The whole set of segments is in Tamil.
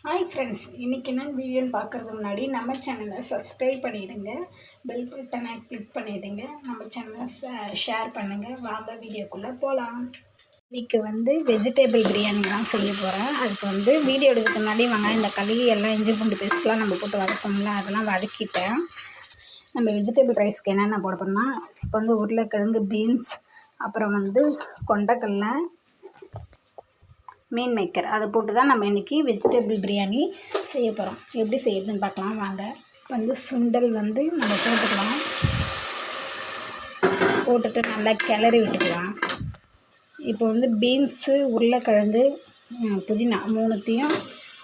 ஹாய் ஃப்ரெண்ட்ஸ், இன்றைக்கி என்ன வீடியோன்னு பார்க்குறதுக்கு முன்னாடி நம்ம சேனலை சப்ஸ்கிரைப் பண்ணிவிடுங்க, பெல் பட்டனை கிளிக் பண்ணிவிடுங்க, நம்ம சேனலை ஷேர் பண்ணுங்கள். வாங்க வீடியோக்குள்ளே போகலாம். இன்றைக்கி வெஜிடபிள் பிரியாணி தான் செய்ய போகிறேன். அதுக்கு வீடியோ எடுக்கிறதுக்கு முன்னாடி இந்த களி எல்லாம் இஞ்சி பூண்டு பேஸ்ட்லாம் நம்ம போட்டு வதக்கோம்ல, அதெல்லாம் வதக்கிட்டேன். நம்ம வெஜிடபிள் ரைஸ்க்கு என்னென்ன போட போகிறோம்னா, இப்போ உருளைக்கிழங்கு, பீன்ஸ், அப்புறம் கொண்டைக்கடலை, மீன் மேக்கர் அதை போட்டு தான் நம்ம இன்றைக்கி வெஜிடபிள் பிரியாணி செய்ய போகிறோம். எப்படி செய்யறதுன்னு பார்க்கலாம் வாங்க. சுண்டல் நம்ம போட்டுக்கலாம். போட்டுட்டு நல்லா கிளறி விட்டுக்கலாம். இப்போ பீன்ஸு, உருளைக்கிழங்கு, புதினா மூணுத்தையும்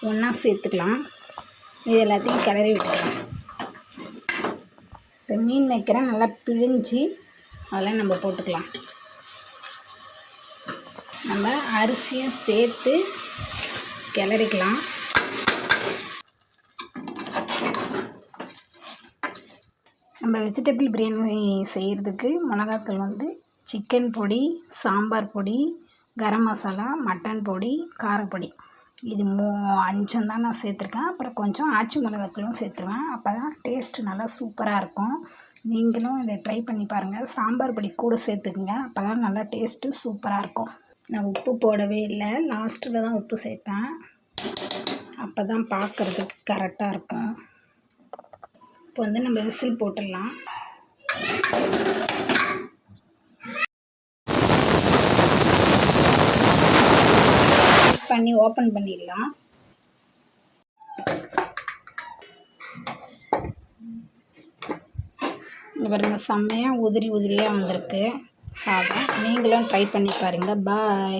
ஒன்றா சேர்த்துக்கலாம். இது எல்லாத்தையும் கிளறி விட்டுக்கலாம். இப்போ மீன் மேக்கரை நல்லா பிழிஞ்சு அதெல்லாம் நம்ம போட்டுக்கலாம். நம்ம அரிசியும் சேர்த்து கிளறிக்கலாம். நம்ம வெஜிடபிள் பிரியாணி செய்கிறதுக்கு மிளகாத்தூள் சிக்கன் பொடி, சாம்பார் பொடி, கரம் மசாலா, மட்டன் பொடி, காரப்பொடி, இது 5 தான் நான் சேர்த்துருக்கேன். அப்புறம் கொஞ்சம் ஆச்சி மிளகாத்தூளும் சேர்த்துருவேன். அப்போ தான் டேஸ்ட்டு நல்லா சூப்பராக இருக்கும். நீங்களும் இதை ட்ரை பண்ணி பாருங்கள். சாம்பார் பொடி கூட சேர்த்துக்குங்க, அப்போ தான் நல்லா டேஸ்ட்டு சூப்பராக இருக்கும். நான் உப்பு போடவே இல்லை, லாஸ்ட்டில் தான் உப்பு சேர்ப்பேன். அப்போ தான் பார்க்குறதுக்கு கரெக்டாக இருக்கும். இப்போ நம்ம விசில் போட்டுடலாம். ஓப்பன் பண்ணிடலாம். இங்கே பாருங்கள், செம்மையாக உதிரியாக வந்திருக்கு சாதம். நீங்களும் ட்ரை பண்ணி பாருங்கள். பாய்.